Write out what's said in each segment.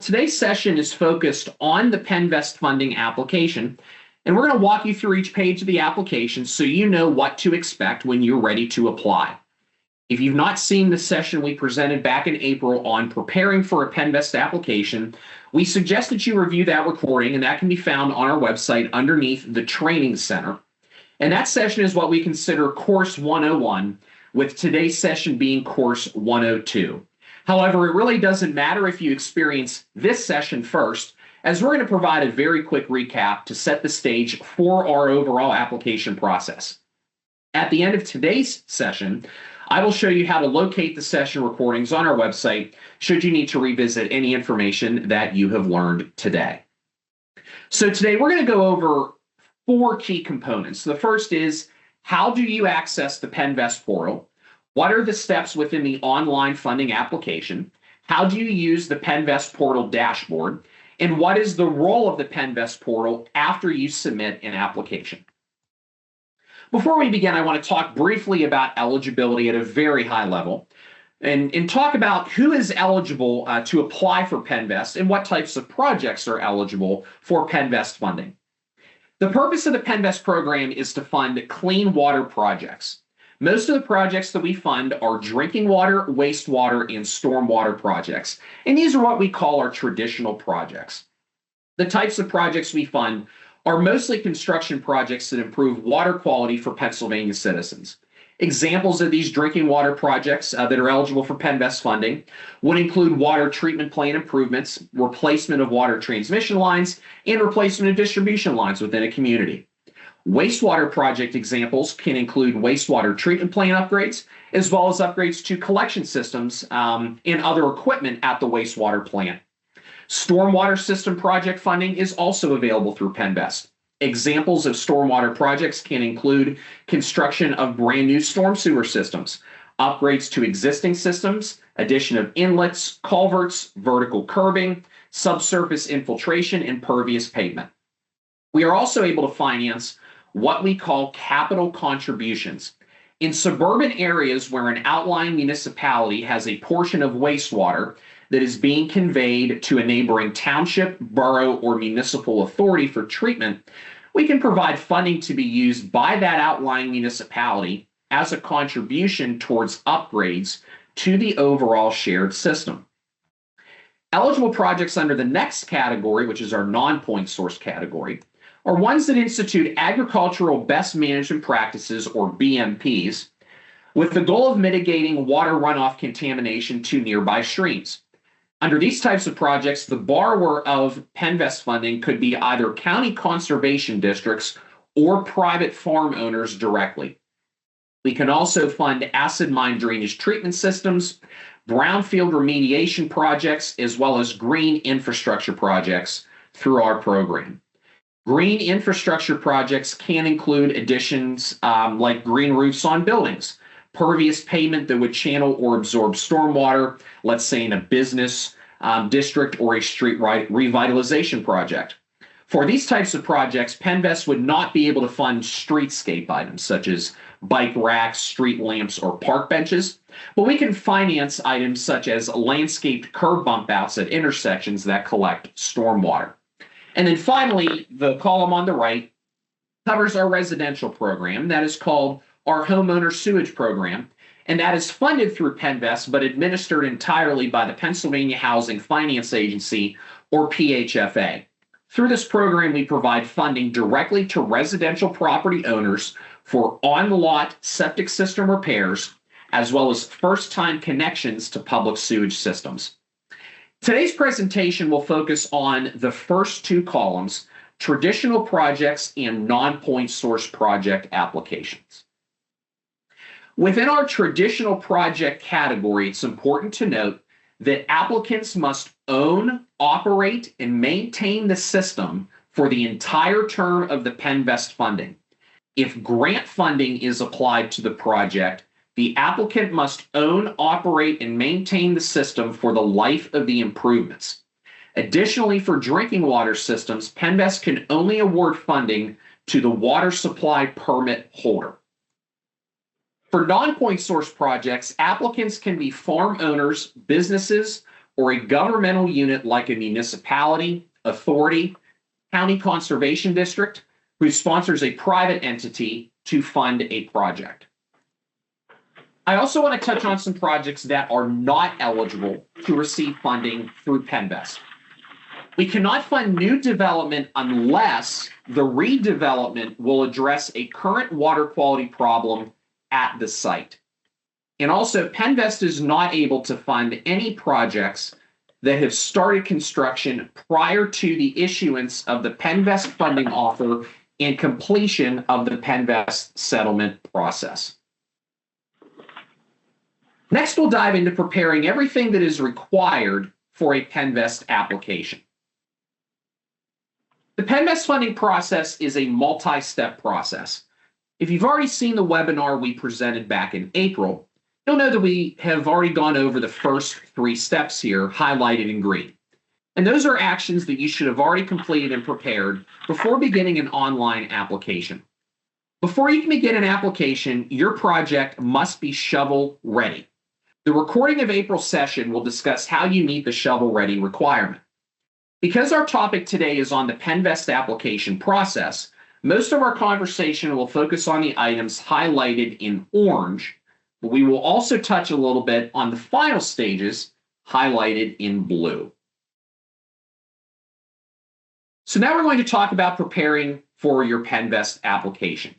Today's session is focused on the PENNVEST funding application, and we're going to walk you through each page of the application so you know what to expect when you're ready to apply. If you've not seen the session we presented back in April on preparing for a PENNVEST application, we suggest that you review that recording, and that can be found on our website underneath the Training Center. And that session is what we consider Course 101, with today's session being Course 102. However, it really doesn't matter if you experience this session first, as we're going to provide a very quick recap to set the stage for our overall application process. At the end of today's session, I will show you how to locate the session recordings on our website should you need to revisit any information that you have learned today. So today we're going to go over 4 key components. The first is, how do you access the PENNVEST portal? What are the steps within the online funding application? How do you use the PENNVEST portal dashboard? And what is the role of the PENNVEST portal after you submit an application? Before we begin, I want to talk briefly about eligibility at a very high level and talk about who is eligible to apply for PENNVEST and what types of projects are eligible for PENNVEST funding. The purpose of the PENNVEST program is to fund clean water projects. Most of the projects that we fund are drinking water, wastewater, and stormwater projects, and these are what we call our traditional projects. The types of projects we fund are mostly construction projects that improve water quality for Pennsylvania citizens. Examples of these drinking water projects that are eligible for PENNVEST funding would include water treatment plant improvements, replacement of water transmission lines, and replacement of distribution lines within a community. Wastewater project examples can include wastewater treatment plant upgrades, as well as upgrades to collection systems and other equipment at the wastewater plant. Stormwater system project funding is also available through PENNVEST. Examples of stormwater projects can include construction of brand new storm sewer systems, upgrades to existing systems, addition of inlets, culverts, vertical curbing, subsurface infiltration, and pervious pavement. We are also able to finance what we call capital contributions. In suburban areas where an outlying municipality has a portion of wastewater that is being conveyed to a neighboring township, borough, or municipal authority for treatment, we can provide funding to be used by that outlying municipality as a contribution towards upgrades to the overall shared system. Eligible projects under the next category, which is our non-point source category, are ones that institute agricultural best management practices, or BMPs, with the goal of mitigating water runoff contamination to nearby streams. Under these types of projects, the borrower of PENNVEST funding could be either county conservation districts or private farm owners directly. We can also fund acid mine drainage treatment systems, brownfield remediation projects, as well as green infrastructure projects through our program. Green infrastructure projects can include additions like green roofs on buildings, pervious pavement that would channel or absorb stormwater, let's say in a business district or a street revitalization project. For these types of projects, PENNVEST would not be able to fund streetscape items such as bike racks, street lamps, or park benches, but we can finance items such as landscaped curb bump outs at intersections that collect stormwater. And then finally, the column on the right covers our residential program that is called our homeowner sewage program, and that is funded through PENNVEST but administered entirely by the Pennsylvania Housing Finance Agency, or PHFA. Through this program, we provide funding directly to residential property owners for on-lot septic system repairs, as well as first-time connections to public sewage systems. Today's presentation will focus on the first 2 columns, traditional projects and non-point source project applications. Within our traditional project category, it's important to note that applicants must own, operate, and maintain the system for the entire term of the PENNVEST funding. If grant funding is applied to the project, the applicant must own, operate, and maintain the system for the life of the improvements. Additionally, for drinking water systems, PENNVEST can only award funding to the water supply permit holder. For non-point source projects, applicants can be farm owners, businesses, or a governmental unit like a municipality, authority, county conservation district, who sponsors a private entity to fund a project. I also want to touch on some projects that are not eligible to receive funding through PENNVEST. We cannot fund new development unless the redevelopment will address a current water quality problem at the site. And also, PENNVEST is not able to fund any projects that have started construction prior to the issuance of the PENNVEST funding offer and completion of the PENNVEST settlement process. Next, we'll dive into preparing everything that is required for a PENNVEST application. The PENNVEST funding process is a multi-step process. If you've already seen the webinar we presented back in April, you'll know that we have already gone over the first 3 steps here, highlighted in green. And those are actions that you should have already completed and prepared before beginning an online application. Before you can begin an application, your project must be shovel ready. The recording of April's session will discuss how you meet the shovel ready requirement. Because our topic today is on the PENNVEST application process, most of our conversation will focus on the items highlighted in orange, but we will also touch a little bit on the final stages highlighted in blue. So now we're going to talk about preparing for your PENNVEST application.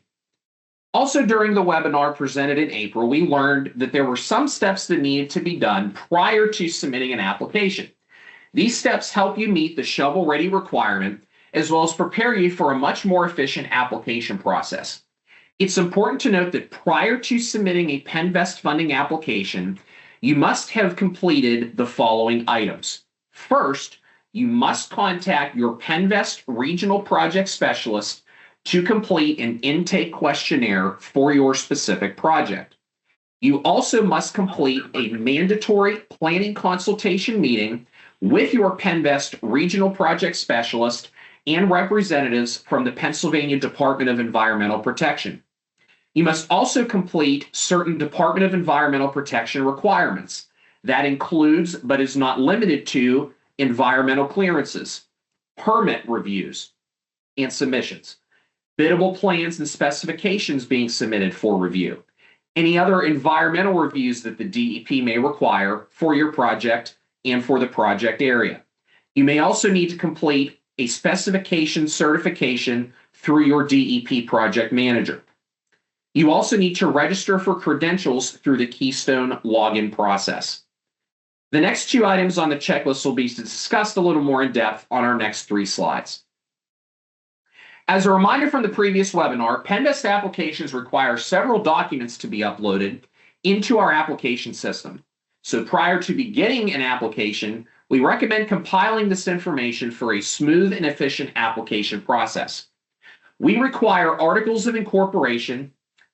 Also during the webinar presented in April, we learned that there were some steps that needed to be done prior to submitting an application. These steps help you meet the shovel-ready requirement, as well as prepare you for a much more efficient application process. It's important to note that prior to submitting a PENNVEST funding application, you must have completed the following items. First, you must contact your PENNVEST regional project specialist to complete an intake questionnaire for your specific project. You also must complete a mandatory planning consultation meeting with your PENNVEST regional project specialist and representatives from the Pennsylvania Department of Environmental Protection. You must also complete certain Department of Environmental Protection requirements. That includes, but is not limited to, environmental clearances, permit reviews, and submissions, biddable plans and specifications being submitted for review, any other environmental reviews that the DEP may require for your project and for the project area. You may also need to complete a specification certification through your DEP project manager. You also need to register for credentials through the Keystone login process. The next 2 items on the checklist will be discussed a little more in depth on our next 3 slides. As a reminder from the previous webinar, PENNVEST applications require several documents to be uploaded into our application system. So prior to beginning an application, we recommend compiling this information for a smooth and efficient application process. We require articles of incorporation,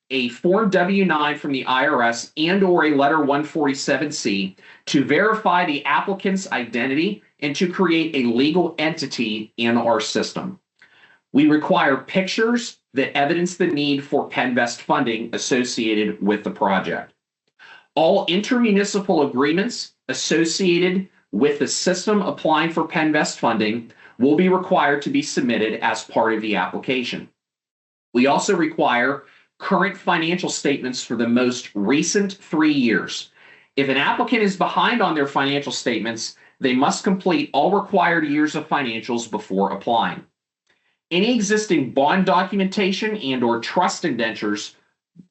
a Form W-9 from the IRS, and/or a Letter 147C to verify the applicant's identity and to create a legal entity in our system. We require pictures that evidence the need for PENNVEST funding associated with the project. All intermunicipal agreements associated with the system applying for PENNVEST funding will be required to be submitted as part of the application. We also require current financial statements for the most recent 3 years. If an applicant is behind on their financial statements, they must complete all required years of financials before applying. Any existing bond documentation and/or trust indentures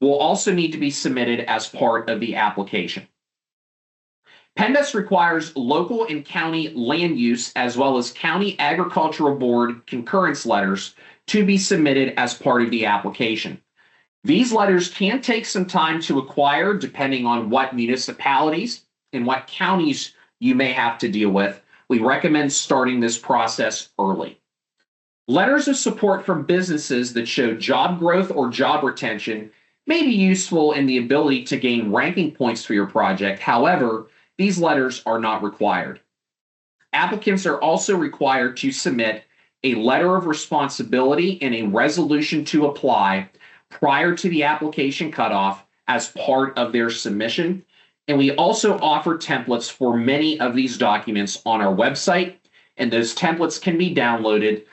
will also need to be submitted as part of the application. PENNVEST requires local and county land use as well as county agricultural board concurrence letters to be submitted as part of the application. These letters can take some time to acquire depending on what municipalities and what counties you may have to deal with. We recommend starting this process early. Letters of support from businesses that show job growth or job retention may be useful in the ability to gain ranking points for your project. However, these letters are not required. Applicants are also required to submit a letter of responsibility and a resolution to apply prior to the application cutoff as part of their submission. And we also offer templates for many of these documents on our website, and those templates can be downloaded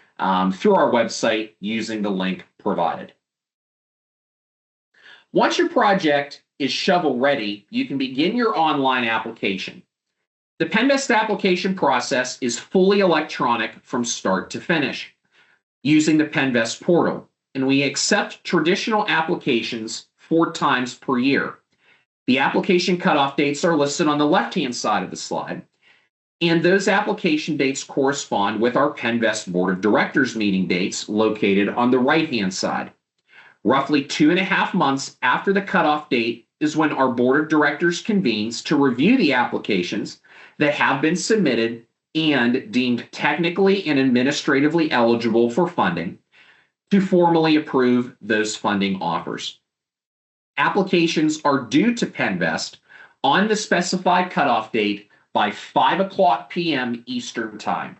through our website using the link provided. Once your project is shovel ready, you can begin your online application. The PENNVEST application process is fully electronic from start to finish using the PENNVEST portal, and we accept traditional applications 4 times per year. The application cutoff dates are listed on the left-hand side of the slide, and those application dates correspond with our PENNVEST Board of Directors meeting dates located on the right-hand side. Roughly 2.5 months after the cutoff date is when our Board of Directors convenes to review the applications that have been submitted and deemed technically and administratively eligible for funding to formally approve those funding offers. Applications are due to PENNVEST on the specified cutoff date by 5:00 p.m. Eastern Time.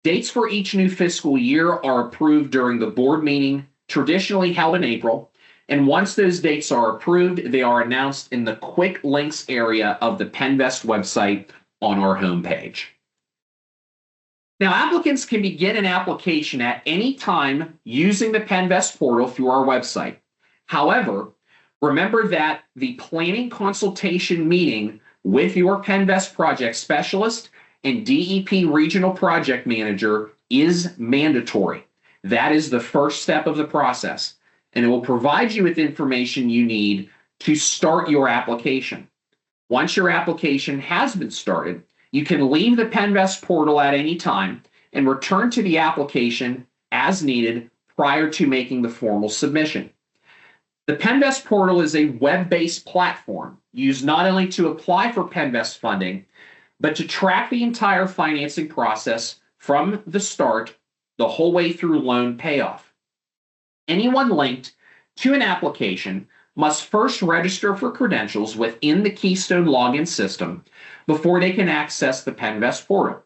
Dates for each new fiscal year are approved during the board meeting, traditionally held in April, and once those dates are approved, they are announced in the quick links area of the PENNVEST website on our homepage. Now, applicants can begin an application at any time using the PENNVEST portal through our website. However, remember that the planning consultation meeting with your PENNVEST project specialist and DEP regional project manager is mandatory. That is the first step of the process, and it will provide you with information you need to start your application. Once your application has been started, you can leave the PENNVEST portal at any time and return to the application as needed prior to making the formal submission. The PENNVEST portal is a web-based platform used not only to apply for PENNVEST funding, but to track the entire financing process from the start the whole way through loan payoff. Anyone linked to an application must first register for credentials within the Keystone login system before they can access the PENNVEST portal.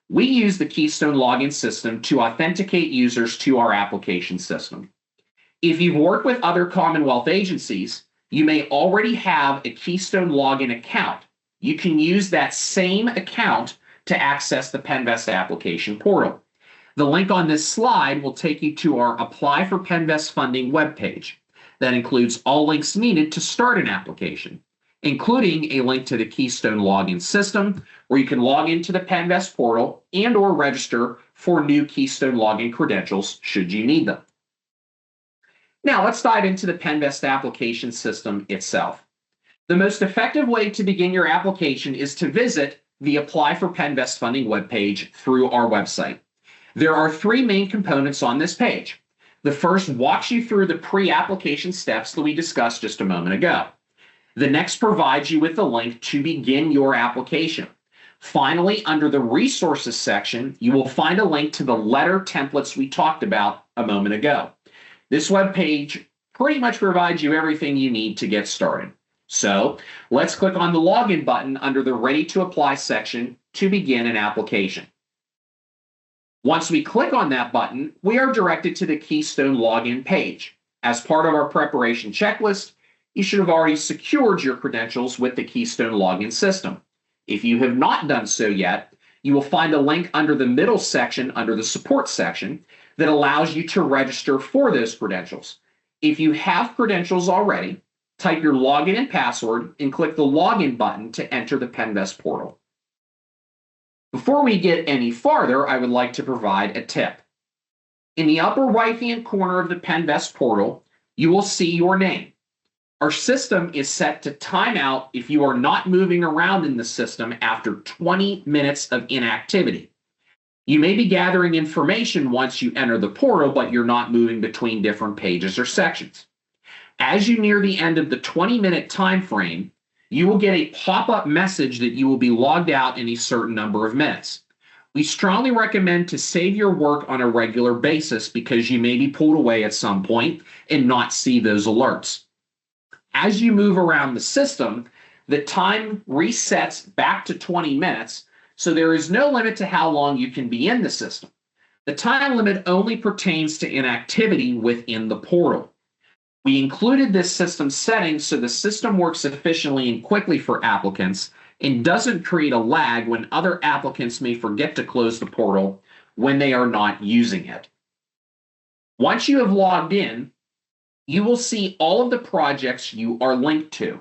We use the Keystone login system to authenticate users to our application system. If you've worked with other Commonwealth agencies, you may already have a Keystone login account. You can use that same account to access the PENNVEST application portal. The link on this slide will take you to our Apply for PENNVEST Funding webpage. That includes all links needed to start an application, including a link to the Keystone login system, where you can log into the PENNVEST portal and/or register for new Keystone login credentials should you need them. Now, let's dive into the PENNVEST application system itself. The most effective way to begin your application is to visit the Apply for PENNVEST Funding webpage through our website. There are 3 main components on this page. The first walks you through the pre-application steps that we discussed just a moment ago. The next provides you with a link to begin your application. Finally, under the Resources section, you will find a link to the letter templates we talked about a moment ago. This webpage pretty much provides you everything you need to get started. So let's click on the Login button under the Ready to Apply section to begin an application. Once we click on that button, we are directed to the Keystone login page. As part of our preparation checklist, you should have already secured your credentials with the Keystone login system. If you have not done so yet, you will find a link under the middle section, under the Support section, that allows you to register for those credentials. If you have credentials already, type your login and password and click the Login button to enter the PENNVEST portal. Before we get any farther, I would like to provide a tip. In the upper right-hand corner of the PENNVEST portal, you will see your name. Our system is set to time out if you are not moving around in the system after 20 minutes of inactivity. You may be gathering information once you enter the portal, but you're not moving between different pages or sections. As you near the end of the 20-minute time frame, you will get a pop-up message that you will be logged out in a certain number of minutes. We strongly recommend to save your work on a regular basis because you may be pulled away at some point and not see those alerts. As you move around the system, the time resets back to 20 minutes, so there is no limit to how long you can be in the system. The time limit only pertains to inactivity within the portal. We included this system setting so the system works efficiently and quickly for applicants and doesn't create a lag when other applicants may forget to close the portal when they are not using it. Once you have logged in, you will see all of the projects you are linked to.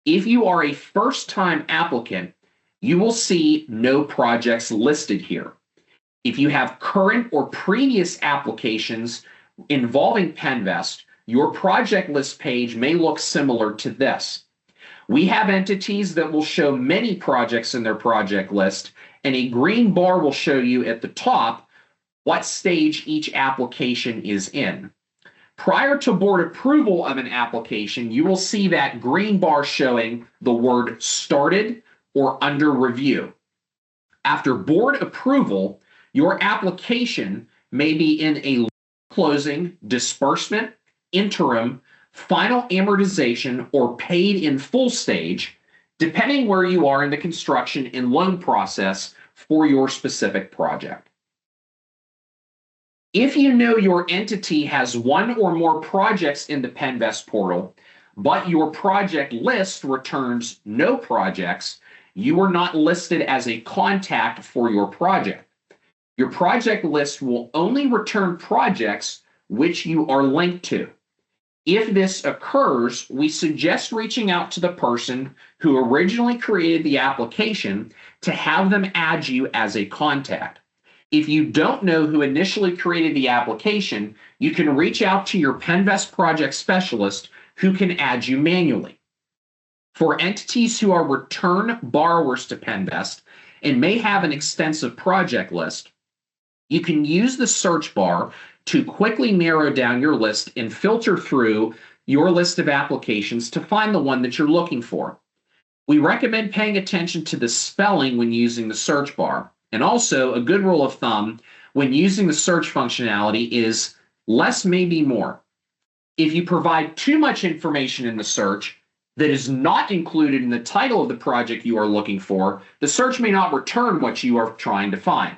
If you are a first-time applicant, you will see no projects listed here. If you have current or previous applications involving PENNVEST, your project list page may look similar to this. We have entities that will show many projects in their project list, and a green bar will show you at the top what stage each application is in. Prior to board approval of an application, you will see that green bar showing the word started or under review. After board approval, your application may be in a closing, disbursement, interim, final amortization, or paid in full stage, depending where you are in the construction and loan process for your specific project. If you know your entity has one or more projects in the PENNVEST portal, but your project list returns no projects, you are not listed as a contact for your project. Your project list will only return projects which you are linked to. If this occurs, we suggest reaching out to the person who originally created the application to have them add you as a contact. If you don't know who initially created the application, you can reach out to your PENNVEST project specialist who can add you manually. For entities who are return borrowers to PENNVEST and may have an extensive project list, you can use the search bar to quickly narrow down your list and filter through your list of applications to find the one that you're looking for. We recommend paying attention to the spelling when using the search bar. And also, a good rule of thumb when using the search functionality is less may be more. If you provide too much information in the search that is not included in the title of the project you are looking for, the search may not return what you are trying to find.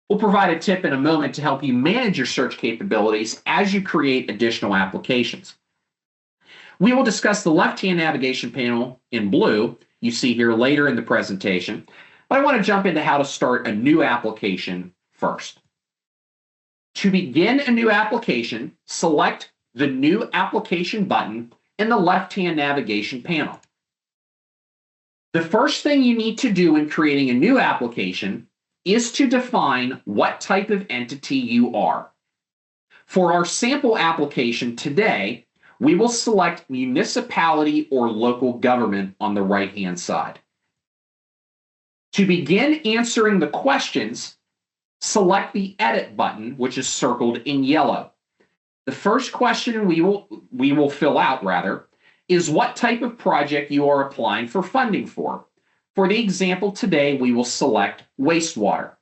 We'll provide a tip in a moment to help you manage your search capabilities as you create additional applications. We will discuss the left-hand navigation panel in blue you see here later in the presentation, but I want to jump into how to start a new application first. To begin a new application, select the New Application button in the left-hand navigation panel. The first thing you need to do in creating a new application is to define what type of entity you are. For our sample application today, we will select municipality or local government on the right-hand side. To begin answering the questions, select the Edit button, which is circled in yellow. The first question we will fill out is what type of project you are applying for funding for. For the example today, we will select wastewater.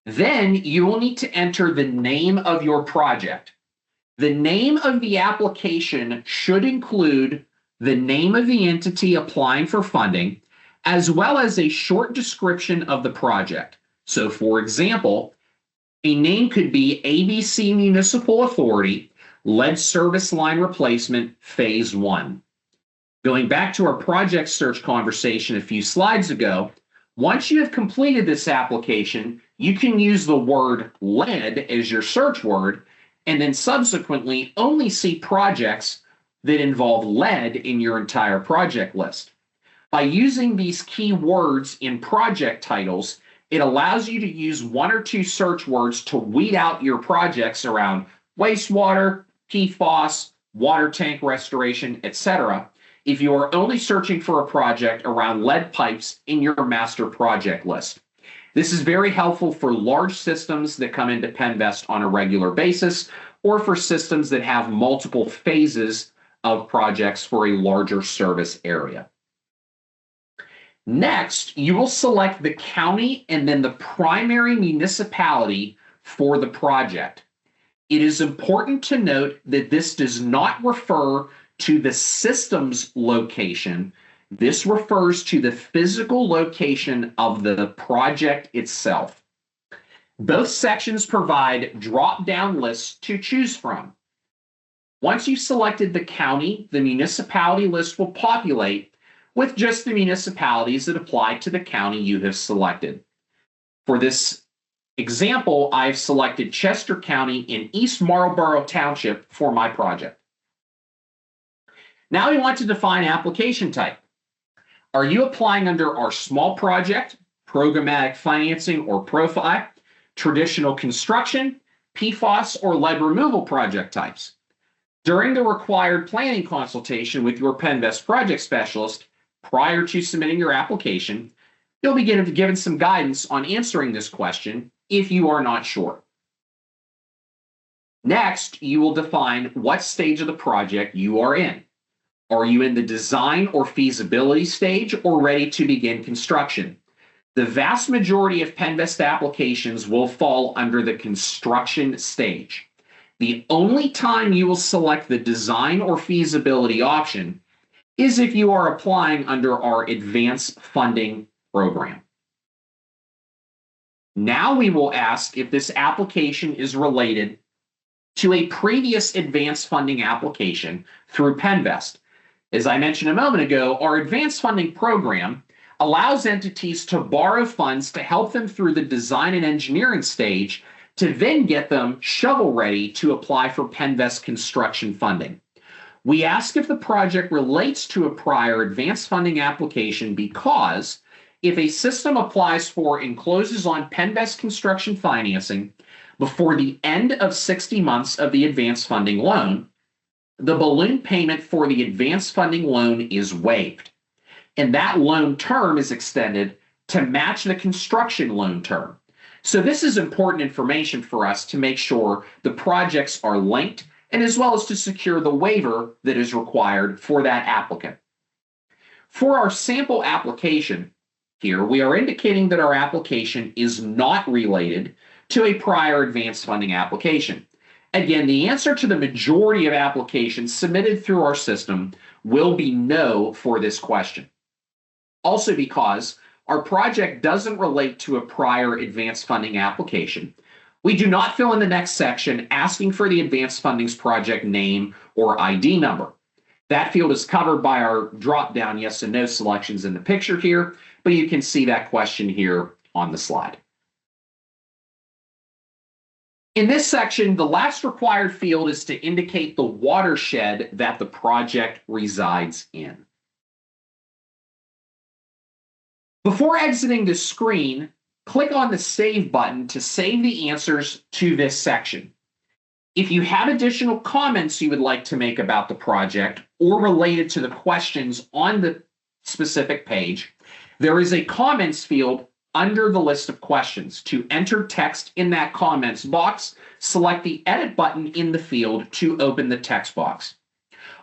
Then you will need to enter the name of your project. The name of the application should include the name of the entity applying for funding, as well as a short description of the project. So for example, a name could be ABC Municipal Authority, Lead Service Line Replacement, Phase 1. Going back to our project search conversation a few slides ago, once you have completed this application, you can use the word lead as your search word, and then subsequently only see projects that involve lead in your entire project list. By using these keywords in project titles, it allows you to use one or two search words to weed out your projects around wastewater, PFAS, water tank restoration, etc. if you are only searching for a project around lead pipes in your master project list. This is very helpful for large systems that come into PENNVEST on a regular basis, or for systems that have multiple phases of projects for a larger service area. Next, you will select the county and then the primary municipality for the project. It is important to note that this does not refer to the system's location. This refers to the physical location of the project itself. Both sections provide drop-down lists to choose from. Once you've selected the county, the municipality list will populate with just the municipalities that apply to the county you have selected. For this example, I've selected Chester County in East Marlborough Township for my project. Now we want to define application type. Are you applying under our small project, programmatic financing or ProFi, traditional construction, PFAS, or lead removal project types? During the required planning consultation with your PENNVEST project specialist prior to submitting your application, you'll be given some guidance on answering this question if you are not sure. Next, you will define what stage of the project you are in. Are you in the design or feasibility stage or ready to begin construction? The vast majority of PENNVEST applications will fall under the construction stage. The only time you will select the design or feasibility option is if you are applying under our advanced funding program. Now we will ask if this application is related to a previous advanced funding application through PENNVEST. As I mentioned a moment ago, our advanced funding program allows entities to borrow funds to help them through the design and engineering stage to then get them shovel ready to apply for PENNVEST construction funding. We ask if the project relates to a prior advanced funding application because if a system applies for and closes on PENNVEST construction financing before the end of 60 months of the advanced funding loan, the balloon payment for the advanced funding loan is waived, and that loan term is extended to match the construction loan term. So this is important information for us to make sure the projects are linked and as well as to secure the waiver that is required for that applicant. For our sample application here, we are indicating that our application is not related to a prior advanced funding application. Again, the answer to the majority of applications submitted through our system will be no for this question. Also because our project doesn't relate to a prior advanced funding application, we do not fill in the next section asking for the advanced funding's project name or ID number. That field is covered by our drop-down yes and no selections in the picture here, but you can see that question here on the slide. In this section, the last required field is to indicate the watershed that the project resides in. Before exiting the screen, click on the Save button to save the answers to this section. If you have additional comments you would like to make about the project or related to the questions on the specific page, there is a comments field under the list of questions. To enter text in that comments box, select the Edit button in the field to open the text box.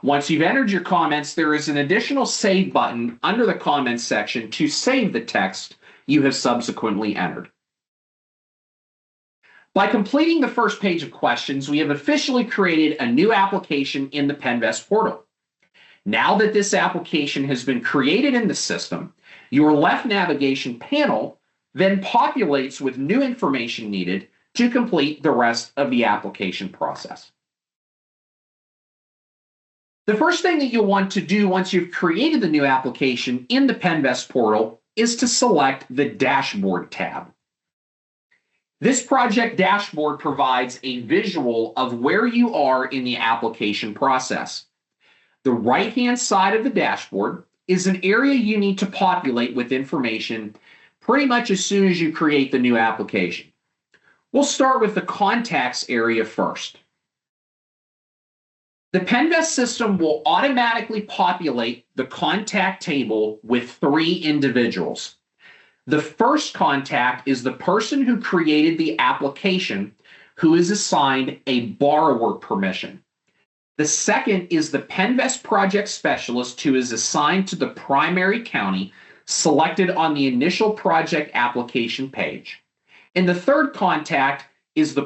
Once you've entered your comments, there is an additional Save button under the comments section to save the text you have subsequently entered. By completing the first page of questions, we have officially created a new application in the PENNVEST portal. Now that this application has been created in the system, your left navigation panel then populates with new information needed to complete the rest of the application process. The first thing that you'll want to do once you've created the new application in the PENNVEST portal is to select the Dashboard tab. This project dashboard provides a visual of where you are in the application process. The right-hand side of the dashboard is an area you need to populate with information pretty much as soon as you create the new application. We'll start with the contacts area first. The PENNVEST system will automatically populate the contact table with 3 individuals. The first contact is the person who created the application who is assigned a borrower permission. The second is the PENNVEST project specialist who is assigned to the primary county selected on the initial project application page. And the third contact is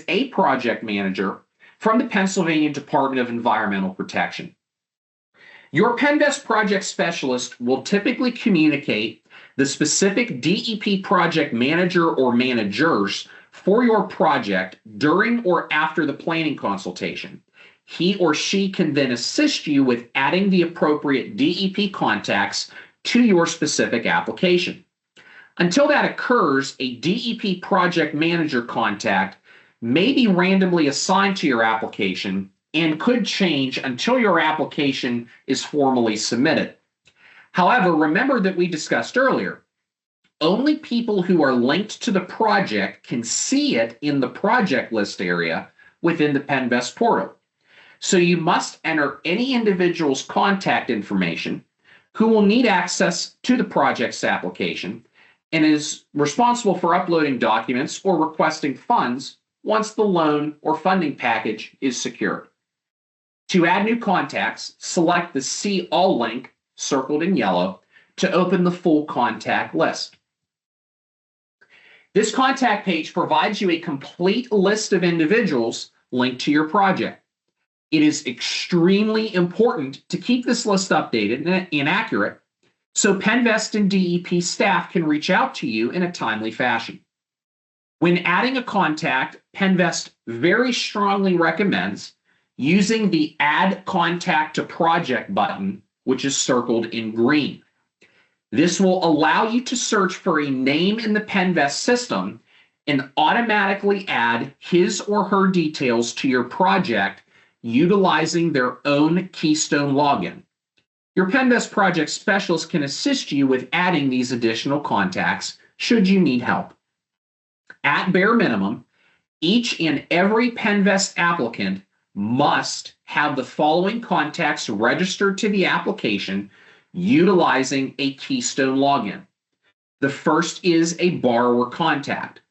a project manager from the Pennsylvania Department of Environmental Protection. Your PENNVEST project specialist will typically communicate the specific DEP project manager or managers for your project during or after the planning consultation. He or she can then assist you with adding the appropriate DEP contacts to your specific application. Until that occurs, a DEP project manager contact may be randomly assigned to your application and could change until your application is formally submitted. However, remember that we discussed earlier, only people who are linked to the project can see it in the project list area within the PENNVEST portal. So you must enter any individual's contact information who will need access to the project's application and is responsible for uploading documents or requesting funds once the loan or funding package is secured. To add new contacts, select the See All link, circled in yellow, to open the full contact list. This contact page provides you a complete list of individuals linked to your project. It is extremely important to keep this list updated and accurate so PENNVEST and DEP staff can reach out to you in a timely fashion. When adding a contact, PENNVEST very strongly recommends using the Add Contact to Project button, which is circled in green. This will allow you to search for a name in the PENNVEST system and automatically add his or her details to your project utilizing their own Keystone login. Your PENNVEST project specialist can assist you with adding these additional contacts should you need help. At bare minimum, each and every PENNVEST applicant must have the following contacts registered to the application utilizing a Keystone login. The first is a borrower contact.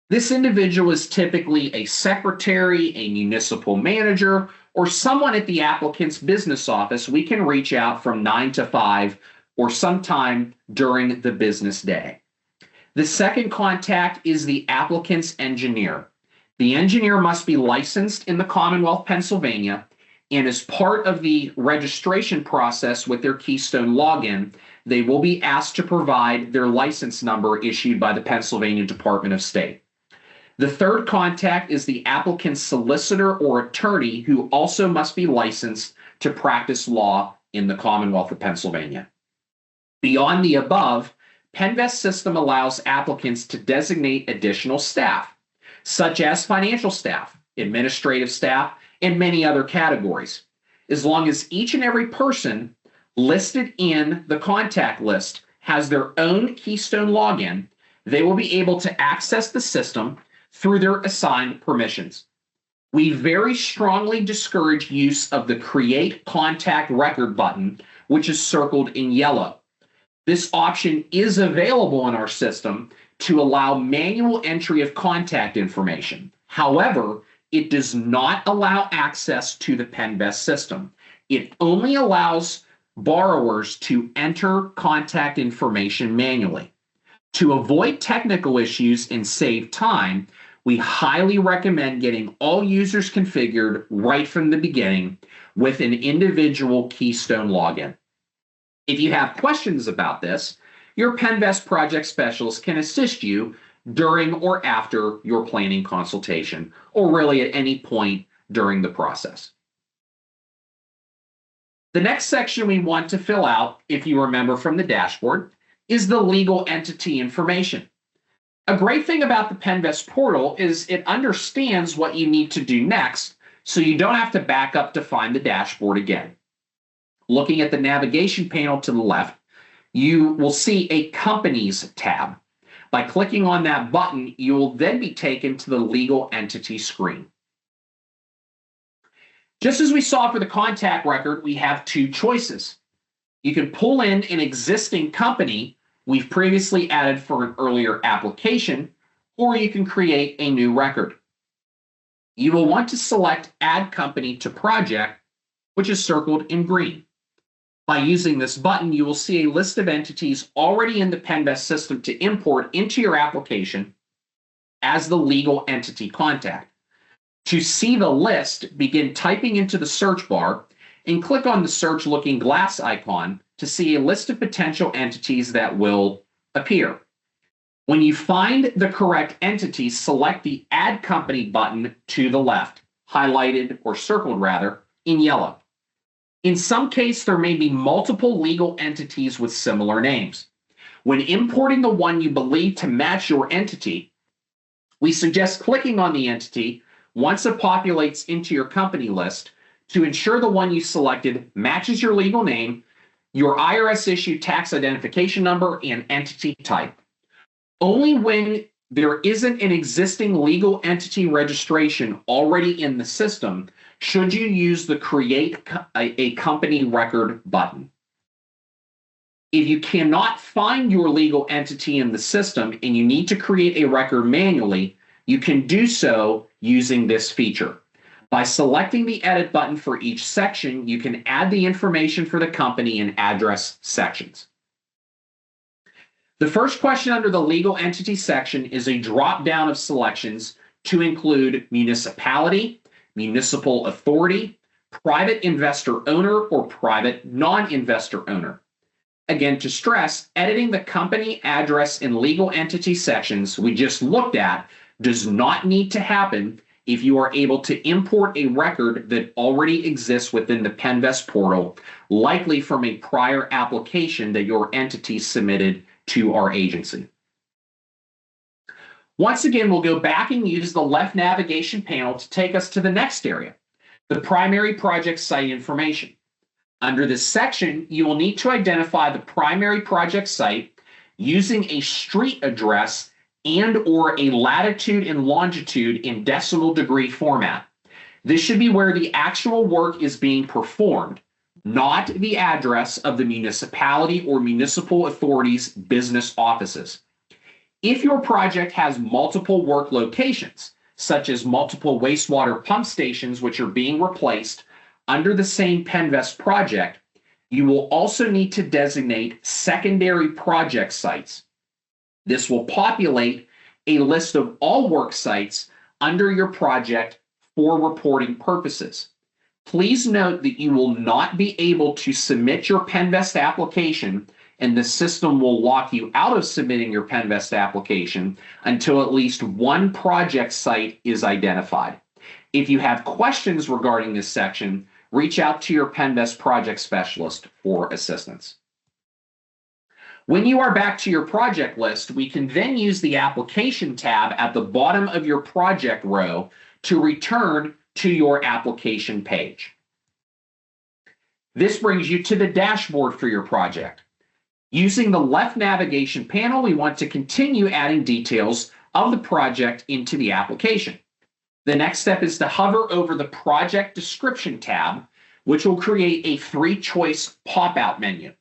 This individual is typically a secretary, a municipal manager, or someone at the applicant's business office we can reach out from 9 to 5 or sometime during the business day. The second contact is the applicant's engineer. The engineer must be licensed in the Commonwealth of Pennsylvania, and as part of the registration process with their Keystone login, they will be asked to provide their license number issued by the Pennsylvania Department of State. The third contact is the applicant's solicitor or attorney, who also must be licensed to practice law in the Commonwealth of Pennsylvania. Beyond the above, PENNVEST system allows applicants to designate additional staff, such as financial staff, administrative staff, and many other categories. As long as each and every person listed in the contact list has their own Keystone login, they will be able to access the system through their assigned permissions. We very strongly discourage use of the Create Contact Record button, which is circled in yellow. This option is available in our system to allow manual entry of contact information. However, it does not allow access to the PENNVEST system. It only allows borrowers to enter contact information manually. To avoid technical issues and save time, we highly recommend getting all users configured right from the beginning with an individual Keystone login. If you have questions about this, your PENNVEST project specialist can assist you during or after your planning consultation, or really at any point during the process. The next section we want to fill out, if you remember from the dashboard, is the legal entity information. A great thing about the PENNVEST portal is it understands what you need to do next, so you don't have to back up to find the dashboard again. Looking at the navigation panel to the left, you will see a Companies tab. By clicking on that button, you will then be taken to the legal entity screen. Just as we saw for the contact record, we have two choices. You can pull in an existing company we've previously added for an earlier application, or you can create a new record. You will want to select Add Company to Project, which is circled in green. By using this button, you will see a list of entities already in the PENNVEST system to import into your application as the legal entity contact. To see the list, begin typing into the search bar and click on the search looking glass icon to see a list of potential entities that will appear. When you find the correct entity, select the Add Company button to the left, highlighted or circled rather, in yellow. In some case, there may be multiple legal entities with similar names. When importing the one you believe to match your entity, we suggest clicking on the entity once it populates into your company list to ensure the one you selected matches your legal name, your IRS issued tax identification number, and entity type. Only when there isn't an existing legal entity registration already in the system should you use the Create a Company Record button. If you cannot find your legal entity in the system and you need to create a record manually, you can do so using this feature. By selecting the Edit button for each section, you can add the information for the company and address sections. The first question under the Legal Entity section is a drop-down of selections to include municipality, municipal authority, private investor owner, or private non-investor owner. Again, to stress, editing the company, address, and legal entity sections we just looked at does not need to happen if you are able to import a record that already exists within the PENNVEST portal, likely from a prior application that your entity submitted to our agency. Once again, we'll go back and use the left navigation panel to take us to the next area, the primary project site information. Under this section, you will need to identify the primary project site using a street address and/or a latitude and longitude in decimal degree format. This should be where the actual work is being performed, not the address of the municipality or municipal authority's business offices. If your project has multiple work locations, such as multiple wastewater pump stations which are being replaced under the same PENNVEST project, you will also need to designate secondary project sites. This will populate a list of all work sites under your project for reporting purposes. Please note that you will not be able to submit your PENNVEST application, and the system will lock you out of submitting your PENNVEST application until at least one project site is identified. If you have questions regarding this section, reach out to your PENNVEST project specialist for assistance. When you are back to your project list, we can then use the Application tab at the bottom of your project row to return to your application page. This brings you to the dashboard for your project. Using the left navigation panel, we want to continue adding details of the project into the application. The next step is to hover over the Project Description tab, which will create a three-choice pop-out menu.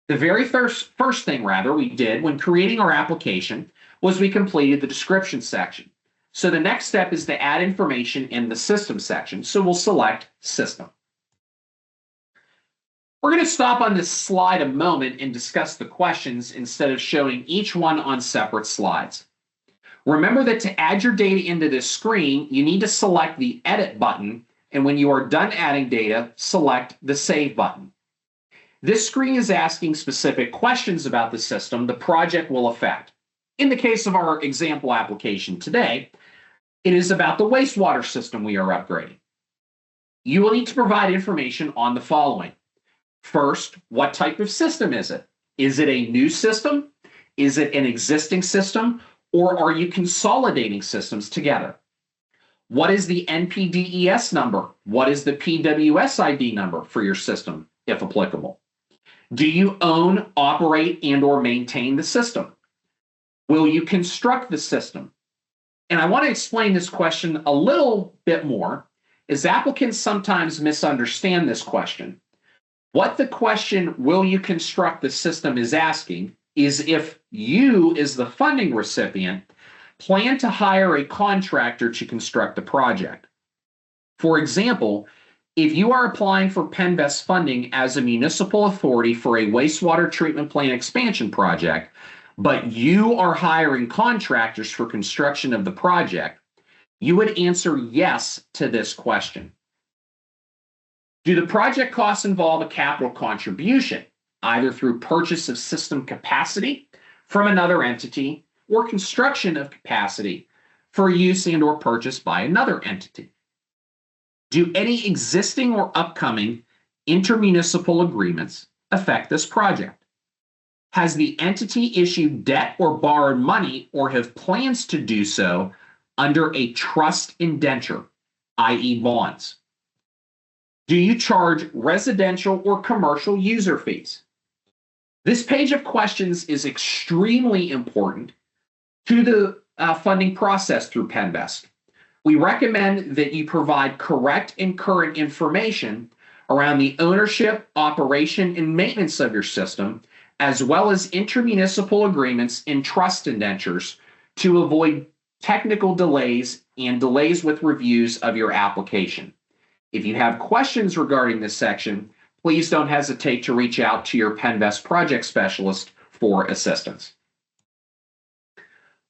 The very first thing we did when creating our application was we completed the description section. So the next step is to add information in the System section. So we'll select System. We're going to stop on this slide a moment and discuss the questions instead of showing each one on separate slides. Remember that to add your data into this screen, you need to select the Edit button, and when you are done adding data, select the Save button. This screen is asking specific questions about the system the project will affect. In the case of our example application today, it is about the wastewater system we are upgrading. You will need to provide information on the following. First, what type of system is it? Is it a new system? Is it an existing system? Or are you consolidating systems together? What is the NPDES number? What is the PWS ID number for your system, if applicable? Do you own, operate, and/or maintain the system? Will you construct the system? And I want to explain this question a little bit more, as applicants sometimes misunderstand this question. What the question, will you construct the system, is asking is if you, as the funding recipient, plan to hire a contractor to construct the project. For example, if you are applying for PENNVEST funding as a municipal authority for a wastewater treatment plant expansion project, but you are hiring contractors for construction of the project, you would answer yes to this question. Do the project costs involve a capital contribution, either through purchase of system capacity from another entity or construction of capacity for use and/or purchase by another entity? Do any existing or upcoming intermunicipal agreements affect this project? Has the entity issued debt or borrowed money or have plans to do so under a trust indenture, i.e. bonds? Do you charge residential or commercial user fees? This page of questions is extremely important to the funding process through PENNVEST. We recommend that you provide correct and current information around the ownership, operation, and maintenance of your system, as well as intermunicipal agreements and trust indentures to avoid technical delays and delays with reviews of your application. If you have questions regarding this section, please don't hesitate to reach out to your PENNVEST project specialist for assistance.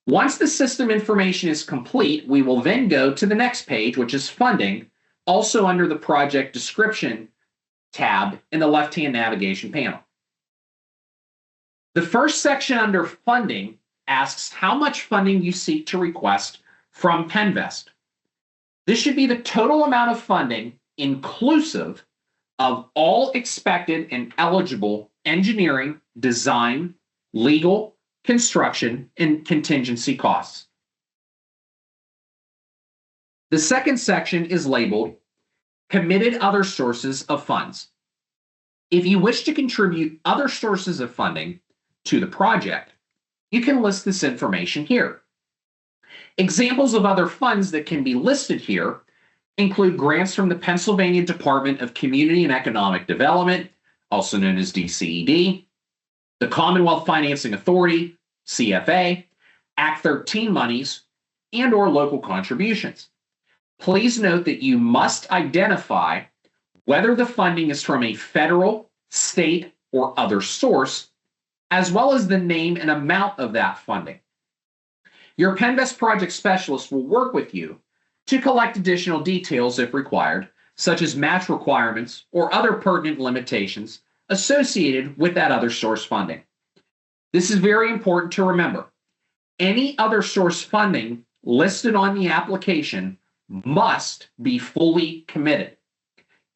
Once the system information is complete, we will then go to the next page, which is funding, also under the project description tab in the left-hand navigation panel. The first section under funding asks how much funding you seek to request from PENNVEST. This should be the total amount of funding inclusive of all expected and eligible engineering, design, legal, construction, and contingency costs. The second section is labeled Committed Other Sources of Funds. If you wish to contribute other sources of funding to the project, you can list this information here. Examples of other funds that can be listed here include grants from the Pennsylvania Department of Community and Economic Development, also known as DCED, the Commonwealth Financing Authority, CFA, Act 13 monies, and/or local contributions. Please note that you must identify whether the funding is from a federal, state, or other source, as well as the name and amount of that funding. Your PENNVEST project specialist will work with you to collect additional details if required, such as match requirements or other pertinent limitations associated with that other source funding. This is very important to remember. Any other source funding listed on the application must be fully committed.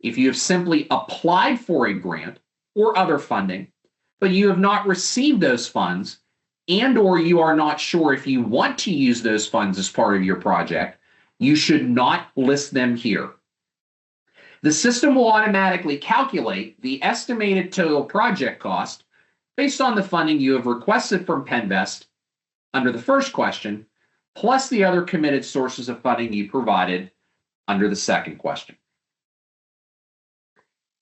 If you have simply applied for a grant or other funding, but you have not received those funds, and/or you are not sure if you want to use those funds as part of your project, you should not list them here. The system will automatically calculate the estimated total project cost based on the funding you have requested from PENNVEST under the first question, plus the other committed sources of funding you provided under the second question.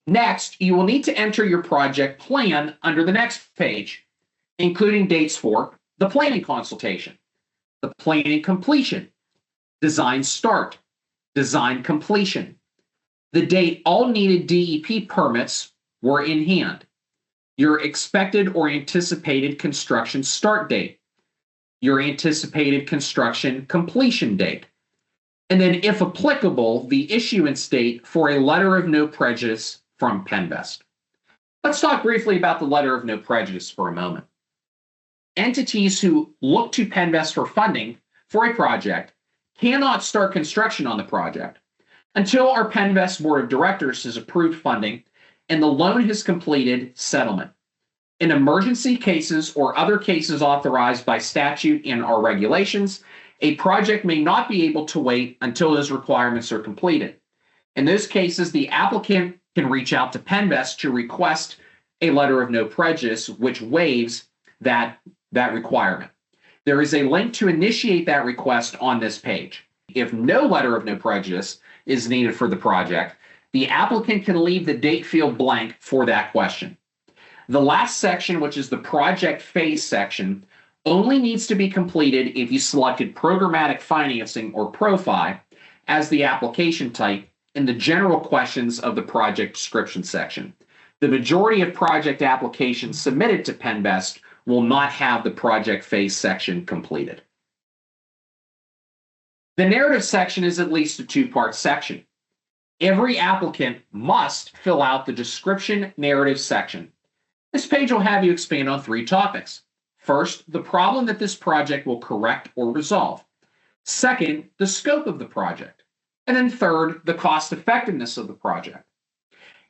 Next, you will need to enter your project plan under the next page, including dates for the planning consultation, the planning completion, design start, design completion, the date all needed DEP permits were in hand, your expected or anticipated construction start date, your anticipated construction completion date, and then, if applicable, the issuance date for a letter of no prejudice from PENNVEST. Let's talk briefly about the letter of no prejudice for a moment. Entities who look to PENNVEST for funding for a project cannot start construction on the project until our PENNVEST Board of Directors has approved funding and the loan has completed settlement. In emergency cases or other cases authorized by statute and our regulations, a project may not be able to wait until those requirements are completed. In those cases, the applicant can reach out to PENNVEST to request a letter of no prejudice, which waives that requirement. There is a link to initiate that request on this page. If no letter of no prejudice is needed for the project, the applicant can leave the date field blank for that question. The last section, which is the project phase section, only needs to be completed if you selected programmatic financing or ProFi as the application type in the general questions of the project description section. The majority of project applications submitted to PENNVEST will not have the project phase section completed. The narrative section is at least a two-part section. Every applicant must fill out the description narrative section. This page will have you expand on three topics. First, the problem that this project will correct or resolve. Second, the scope of the project. And then third, the cost effectiveness of the project.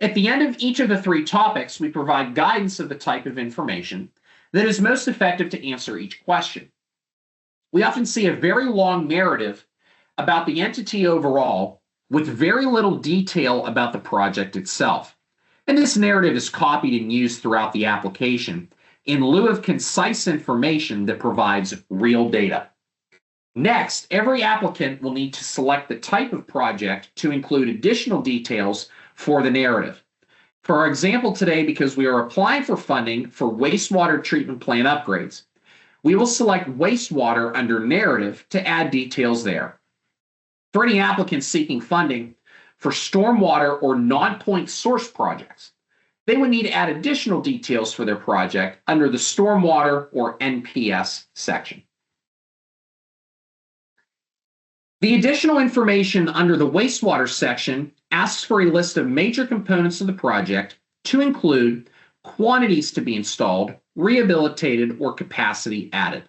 At the end of each of the three topics, we provide guidance of the type of information that is most effective to answer each question. We often see a very long narrative about the entity overall with very little detail about the project itself. And this narrative is copied and used throughout the application in lieu of concise information that provides real data. Next, every applicant will need to select the type of project to include additional details for the narrative. For our example today, because we are applying for funding for wastewater treatment plant upgrades, we will select wastewater under narrative to add details there. For any applicants seeking funding for stormwater or non-point source projects, they would need to add additional details for their project under the stormwater or NPS section. The additional information under the wastewater section asks for a list of major components of the project to include quantities to be installed, rehabilitated, or capacity added.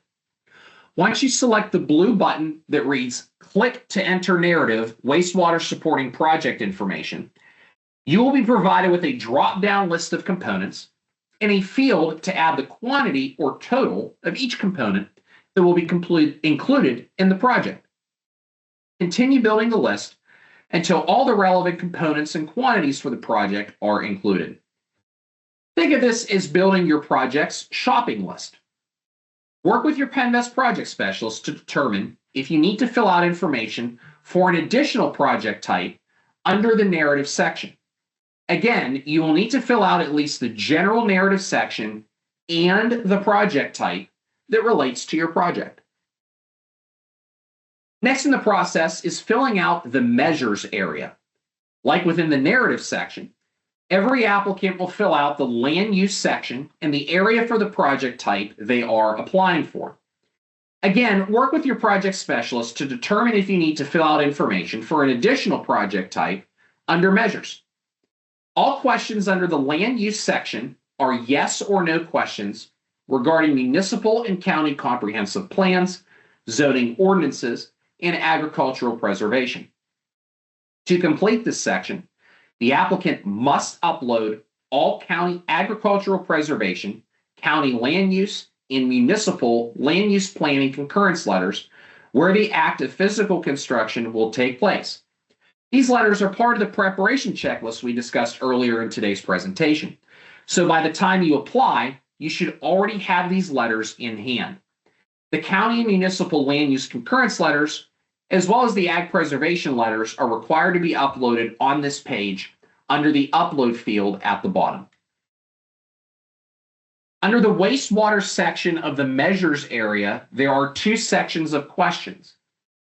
Once you select the blue button that reads "Click to enter narrative wastewater supporting project information," you will be provided with a drop-down list of components and a field to add the quantity or total of each component that will be included in the project. Continue building the list until all the relevant components and quantities for the project are included. Think of this as building your project's shopping list. Work with your PENNVEST project specialist to determine if you need to fill out information for an additional project type under the narrative section. Again, you will need to fill out at least the general narrative section and the project type that relates to your project. Next in the process is filling out the measures area. Like within the narrative section, every applicant will fill out the land use section and the area for the project type they are applying for. Again, work with your project specialist to determine if you need to fill out information for an additional project type under measures. All questions under the land use section are yes or no questions regarding municipal and county comprehensive plans, zoning ordinances, and agricultural preservation. To complete this section, the applicant must upload all county agricultural preservation, county land use, and municipal land use planning concurrence letters where the act of physical construction will take place. These letters are part of the preparation checklist we discussed earlier in today's presentation. So by the time you apply, you should already have these letters in hand. The county and municipal land use concurrence letters, as well as the ag preservation letters, are required to be uploaded on this page under the upload field at the bottom. Under the wastewater section of the measures area, there are two sections of questions.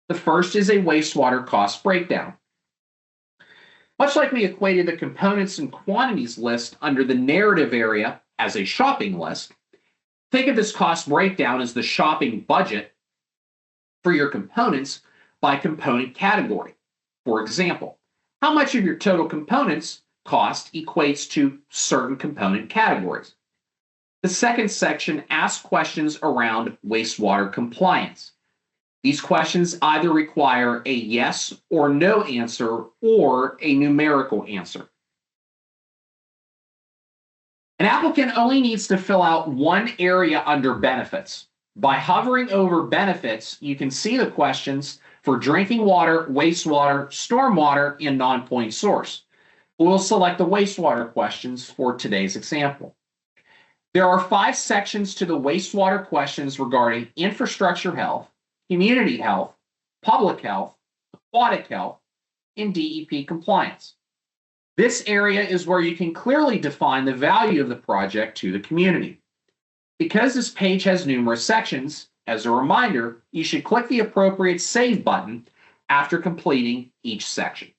The first is a wastewater cost breakdown. Much like we equated the components and quantities list under the narrative area as a shopping list, think of this cost breakdown as the shopping budget for your components by component category. For example, how much of your total components cost equates to certain component categories. The second section asks questions around wastewater compliance. These questions either require a yes or no answer or a numerical answer. An applicant only needs to fill out one area under benefits. By hovering over benefits, you can see the questions for drinking water, wastewater, stormwater, and non-point source. We'll select the wastewater questions for today's example. There are 5 sections to the wastewater questions regarding infrastructure health, community health, public health, aquatic health, and DEP compliance. This area is where you can clearly define the value of the project to the community. Because this page has numerous sections, as a reminder, you should click the appropriate Save button after completing each section.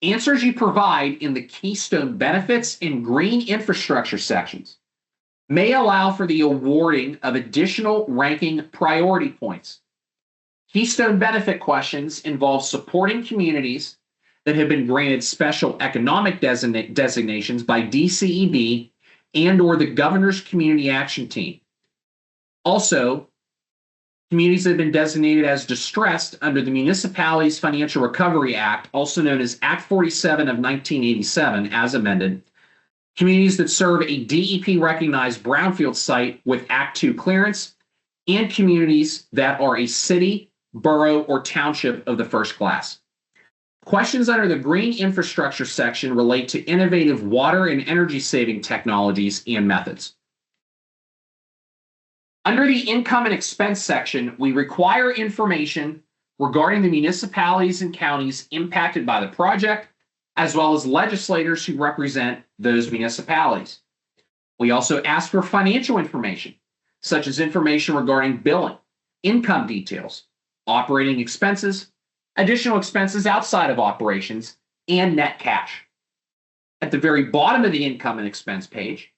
Answers you provide in the Keystone Benefits and Green Infrastructure sections may allow for the awarding of additional ranking priority points. Keystone Benefit questions involve supporting communities that have been granted special economic designations by DCEB and/or the Governor's Community Action Team. Also, Communities that have been designated as distressed under the Municipalities Financial Recovery Act, also known as Act 47 of 1987, as amended. Communities that serve a DEP recognized brownfield site with Act 2 clearance, and communities that are a city, borough, or township of the first class. Questions under the green infrastructure section relate to innovative water and energy saving technologies and methods. Under the income and expense section, we require information regarding the municipalities and counties impacted by the project, as well as legislators who represent those municipalities. We also ask for financial information, such as information regarding billing, income details, operating expenses, additional expenses outside of operations, and net cash. At the very bottom of the income and expense page,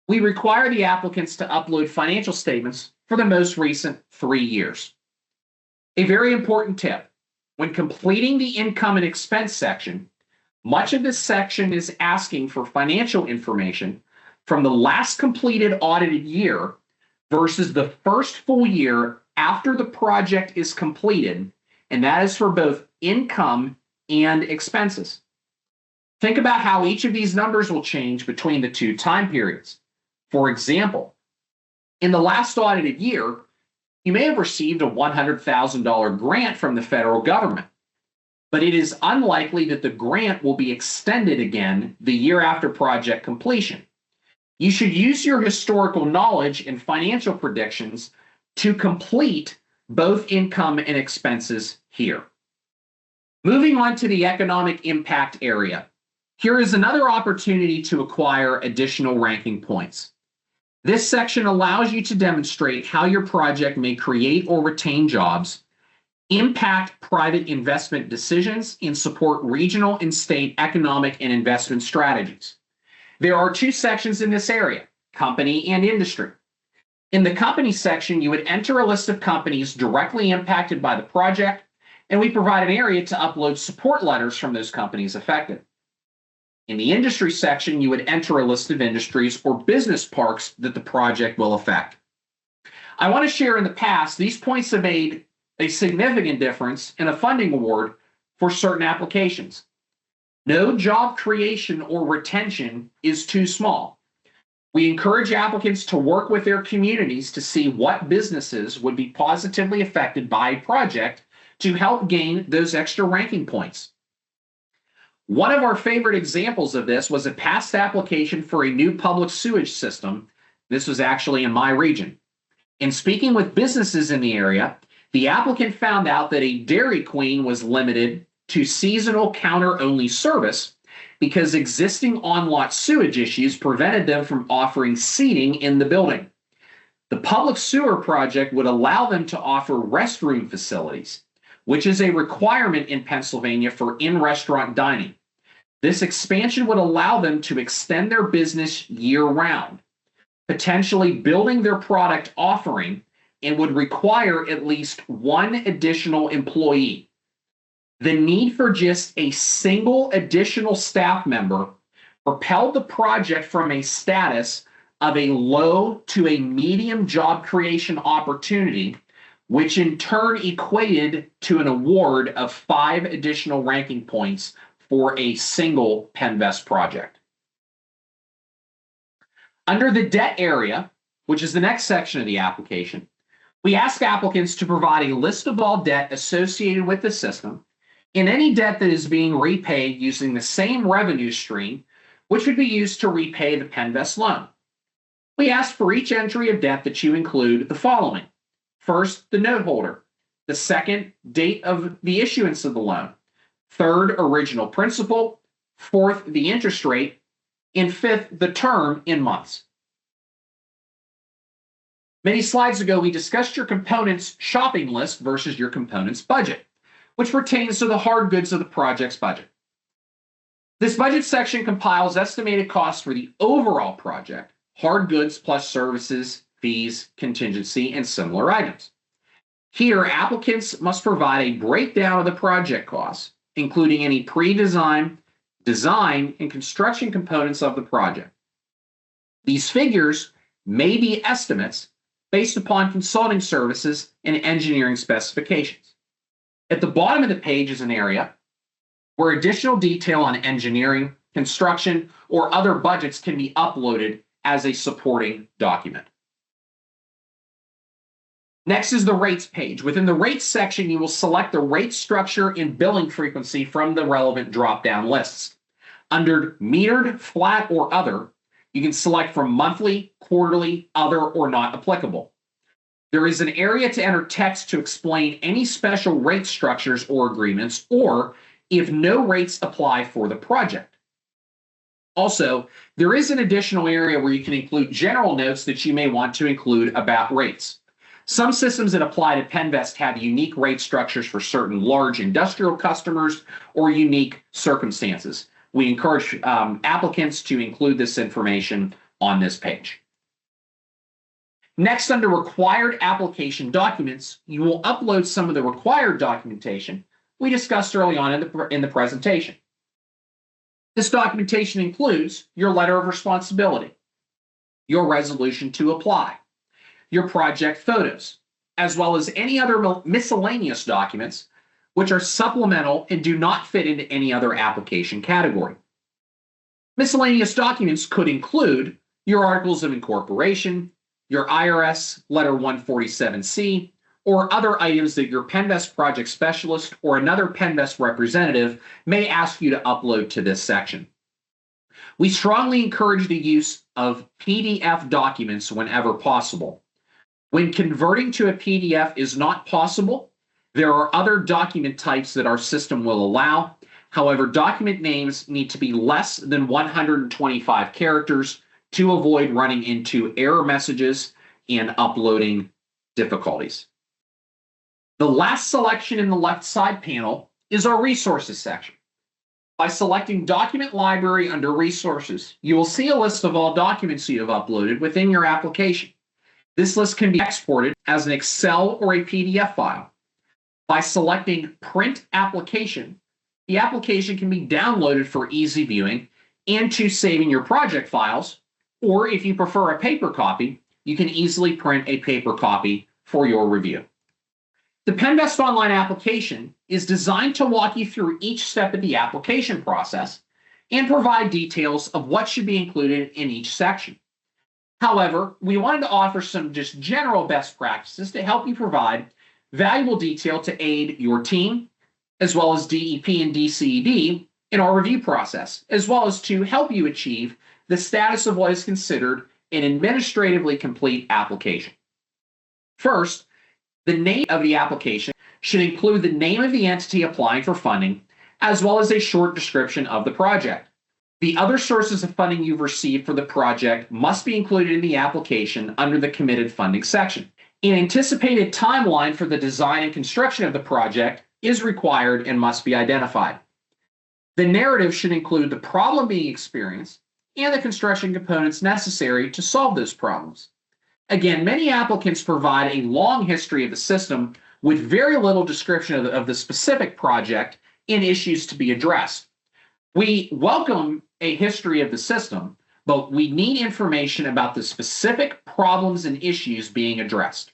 we require the applicants to upload financial statements for the most recent 3 years. A very important tip: when completing the income and expense section, much of this section is asking for financial information from the last completed audited year versus the first full year after the project is completed, and that is for both income and expenses. Think about how each of these numbers will change between the two time periods. For example, in the last audited year, you may have received a $100,000 grant from the federal government, but it is unlikely that the grant will be extended again the year after project completion. You should use your historical knowledge and financial predictions to complete both income and expenses here. Moving on to the economic impact area, here is another opportunity to acquire additional ranking points. This section allows you to demonstrate how your project may create or retain jobs, impact private investment decisions, and support regional and state economic and investment strategies. There are two sections in this area: company and industry. In the company section, you would enter a list of companies directly impacted by the project, and we provide an area to upload support letters from those companies affected. In the industry section, you would enter a list of industries or business parks that the project will affect. I want to share, in the past, these points have made a significant difference in a funding award for certain applications. No job creation or retention is too small. We encourage applicants to work with their communities to see what businesses would be positively affected by a project to help gain those extra ranking points. One of our favorite examples of this was a past application for a new public sewage system. This was actually in my region. In speaking with businesses in the area, the applicant found out that a Dairy Queen was limited to seasonal counter-only service because existing on-lot sewage issues prevented them from offering seating in the building. The public sewer project would allow them to offer restroom facilities, which is a requirement in Pennsylvania for in-restaurant dining. This expansion would allow them to extend their business year-round, potentially building their product offering, and would require at least one additional employee. The need for just a single additional staff member propelled the project from a status of a low to a medium job creation opportunity, which in turn equated to an award of 5 additional ranking points for a single PENNVEST project. Under the debt area, which is the next section of the application, we ask applicants to provide a list of all debt associated with the system and any debt that is being repaid using the same revenue stream, which would be used to repay the PENNVEST loan. We ask for each entry of debt that you include the following: first, the note holder; the second, date of the issuance of the loan; third, original principal; fourth, the interest rate; and fifth, the term in months. Many slides ago, we discussed your components shopping list versus your components budget, which pertains to the hard goods of the project's budget. This budget section compiles estimated costs for the overall project, hard goods plus services, fees, contingency, and similar items. Here, applicants must provide a breakdown of the project costs, including any pre-design, design, and construction components of the project. These figures may be estimates based upon consulting services and engineering specifications. At the bottom of the page is an area where additional detail on engineering, construction, or other budgets can be uploaded as a supporting document. Next is the rates page. Within the rates section, you will select the rate structure and billing frequency from the relevant drop-down lists. Under metered, flat, or other, you can select from monthly, quarterly, other, or not applicable. There is an area to enter text to explain any special rate structures or agreements, or if no rates apply for the project. Also, there is an additional area where you can include general notes that you may want to include about rates. Some systems that apply to PENNVEST have unique rate structures for certain large industrial customers or unique circumstances. We encourage applicants to include this information on this page. Next, under required application documents, you will upload some of the required documentation we discussed early on in the presentation. This documentation includes your letter of responsibility, your resolution to apply, your project photos, as well as any other miscellaneous documents which are supplemental and do not fit into any other application category. Miscellaneous documents could include your articles of incorporation, your IRS Letter 147C, or other items that your PENNVEST project specialist or another PENNVEST representative may ask you to upload to this section. We strongly encourage the use of PDF documents whenever possible. When converting to a PDF is not possible, there are other document types that our system will allow. However, document names need to be less than 125 characters to avoid running into error messages and uploading difficulties. The last selection in the left side panel is our resources section. By selecting Document Library under Resources, you will see a list of all documents you have uploaded within your application. This list can be exported as an Excel or a PDF file. By selecting Print Application, the application can be downloaded for easy viewing and to saving your project files, or if you prefer a paper copy, you can easily print a paper copy for your review. The PENNVEST Online application is designed to walk you through each step of the application process and provide details of what should be included in each section. However, we wanted to offer some just general best practices to help you provide valuable detail to aid your team, as well as DEP and DCED in our review process, as well as to help you achieve the status of what is considered an administratively complete application. First, the name of the application should include the name of the entity applying for funding, as well as a short description of the project. The other sources of funding you've received for the project must be included in the application under the committed funding section. An anticipated timeline for the design and construction of the project is required and must be identified. The narrative should include the problem being experienced and the construction components necessary to solve those problems. Again, many applicants provide a long history of the system with very little description of the specific project and issues to be addressed. We welcome a history of the system, but we need information about the specific problems and issues being addressed.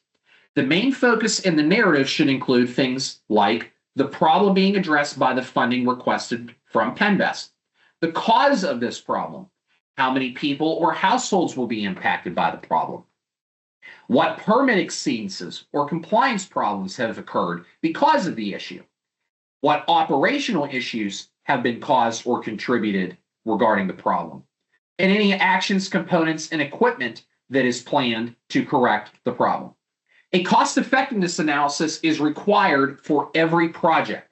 The main focus in the narrative should include things like the problem being addressed by the funding requested from PENNVEST, the cause of this problem, how many people or households will be impacted by the problem, what permit exceedances or compliance problems have occurred because of the issue, what operational issues have been caused or contributed regarding the problem, and any actions, components, and equipment that is planned to correct the problem. A cost-effectiveness analysis is required for every project,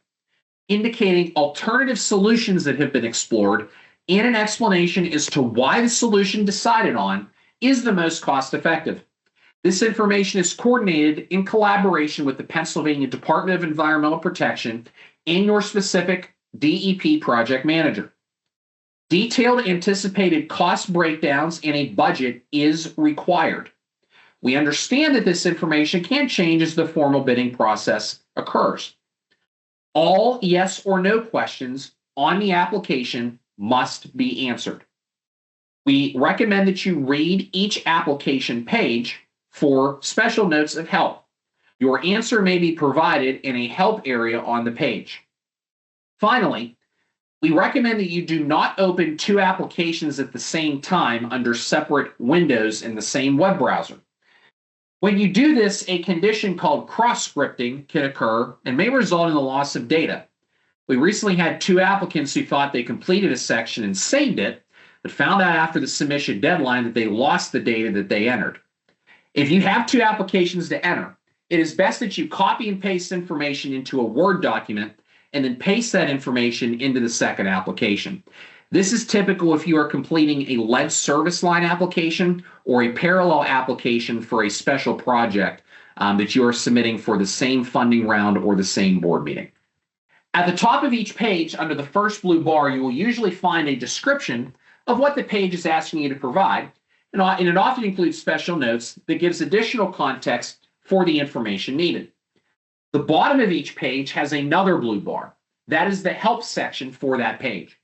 indicating alternative solutions that have been explored and an explanation as to why the solution decided on is the most cost-effective. This information is coordinated in collaboration with the Pennsylvania Department of Environmental Protection and your specific DEP project manager. Detailed anticipated cost breakdowns and a budget is required. We understand that this information can change as the formal bidding process occurs. All yes or no questions on the application must be answered. We recommend that you read each application page for special notes of help. Your answer may be provided in a help area on the page. Finally, we recommend that you do not open two applications at the same time under separate windows in the same web browser. When you do this, a condition called cross-scripting can occur and may result in the loss of data. We recently had two applicants who thought they completed a section and saved it, but found out after the submission deadline that they lost the data that they entered. If you have two applications to enter, it is best that you copy and paste information into a Word document and then paste that information into the second application. This is typical if you are completing a lead service line application or a parallel application for a special project that you are submitting for the same funding round or the same board meeting. At the top of each page, under the first blue bar, you will usually find a description of what the page is asking you to provide, and it often includes special notes that gives additional context for the information needed. The bottom of each page has another blue bar. That is the help section for that page.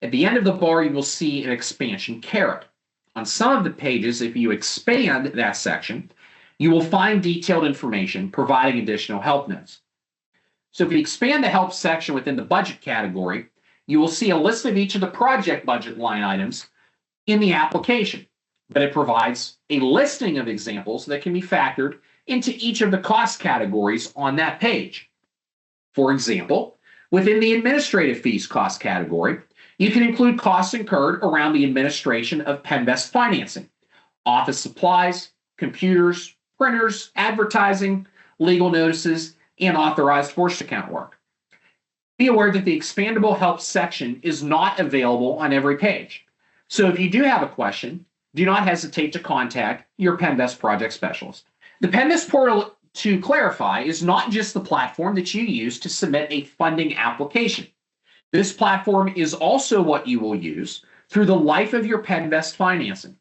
At the end of the bar, you will see an expansion caret. On some of the pages, if you expand that section, you will find detailed information providing additional help notes. So if we expand the help section within the budget category, you will see a list of each of the project budget line items in the application, but it provides a listing of examples that can be factored into each of the cost categories on that page. For example, within the administrative fees cost category, you can include costs incurred around the administration of PENNVEST financing, office supplies, computers, printers, advertising, legal notices, and authorized forced account work. Be aware that the expandable help section is not available on every page. So if you do have a question, do not hesitate to contact your PENNVEST project specialist. The PENNVEST portal, to clarify, is not just the platform that you use to submit a funding application. This platform is also what you will use through the life of your PENNVEST financing.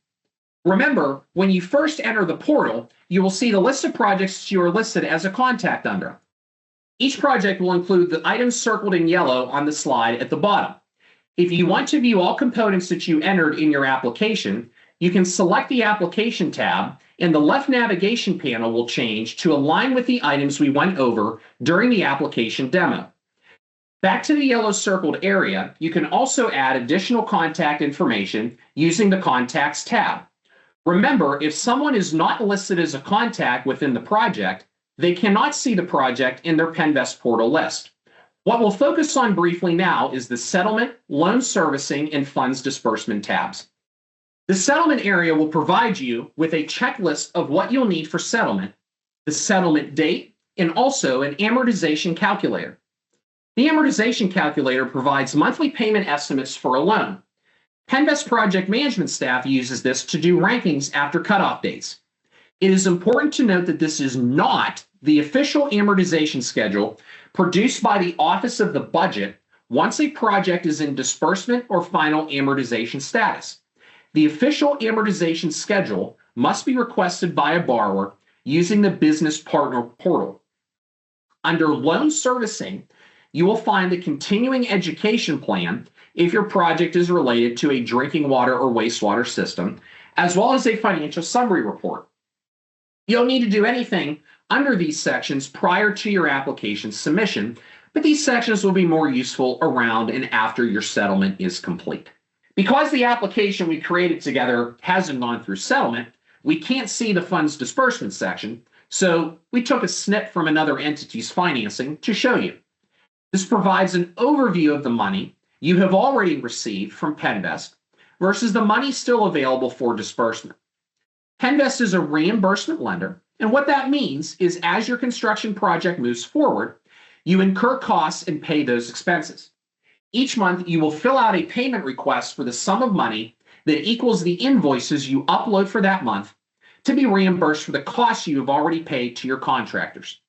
Remember, when you first enter the portal, you will see the list of projects you are listed as a contact under. Each project will include the items circled in yellow on the slide at the bottom. If you want to view all components that you entered in your application, you can select the application tab, and the left navigation panel will change to align with the items we went over during the application demo. Back to the yellow circled area, you can also add additional contact information using the Contacts tab. Remember, if someone is not listed as a contact within the project, they cannot see the project in their PENNVEST portal list. What we'll focus on briefly now is the Settlement, Loan Servicing, and Funds Disbursement tabs. The settlement area will provide you with a checklist of what you'll need for settlement, the settlement date, and also an amortization calculator. The amortization calculator provides monthly payment estimates for a loan. PENNVEST project management staff uses this to do rankings after cutoff dates. It is important to note that this is not the official amortization schedule produced by the Office of the Budget once a project is in disbursement or final amortization status. The official amortization schedule must be requested by a borrower using the Business Partner Portal. Under Loan Servicing, you will find the Continuing Education Plan if your project is related to a drinking water or wastewater system, as well as a Financial Summary Report. You don't need to do anything under these sections prior to your application submission, but these sections will be more useful around and after your settlement is complete. Because the application we created together hasn't gone through settlement, we can't see the funds disbursement section, so we took a snip from another entity's financing to show you. This provides an overview of the money you have already received from PENNVEST versus the money still available for disbursement. PENNVEST is a reimbursement lender, and what that means is as your construction project moves forward, you incur costs and pay those expenses. Each month, you will fill out a payment request for the sum of money that equals the invoices you upload for that month to be reimbursed for the costs you have already paid to your contractors.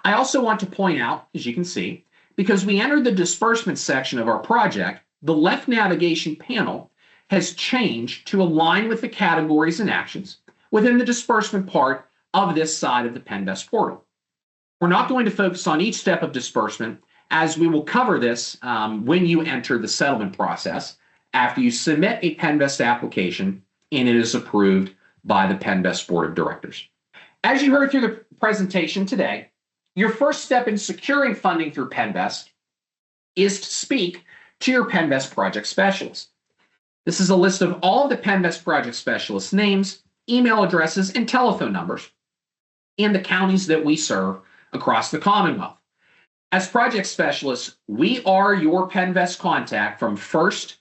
I also want to point out, as you can see, because we entered the disbursement section of our project, the left navigation panel has changed to align with the categories and actions within the disbursement part of this side of the PENNVEST portal. We're not going to focus on each step of disbursement, as we will cover this when you enter the settlement process after you submit a PENNVEST application and it is approved by the PENNVEST Board of Directors. As you heard through the presentation today, your first step in securing funding through PENNVEST is to speak to your PENNVEST project specialist. This is a list of all of the PENNVEST project specialists' names, email addresses, and telephone numbers in the counties that we serve across the Commonwealth. As project specialists, we are your PENNVEST contact from the first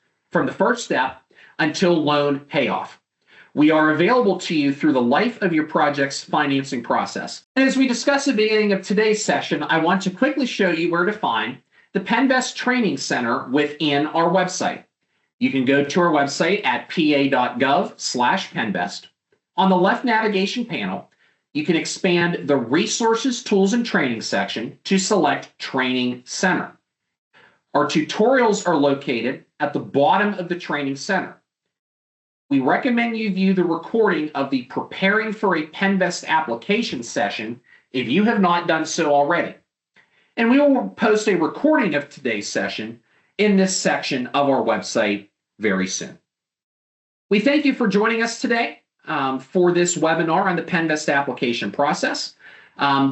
step until loan payoff. We are available to you through the life of your project's financing process. And as we discussed at the beginning of today's session, I want to quickly show you where to find the PENNVEST Training Center within our website. You can go to our website at pa.gov/PENNVEST. On the left navigation panel, you can expand the Resources, Tools, and Training section to select Training Center. Our tutorials are located at the bottom of the Training Center. We recommend you view the recording of the Preparing for a PENNVEST Application session if you have not done so already. And we will post a recording of today's session in this section of our website very soon. We thank you for joining us today for this webinar on the PENNVEST application process.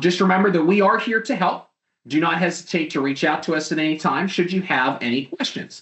Just remember that we are here to help. Do not hesitate to reach out to us at any time should you have any questions.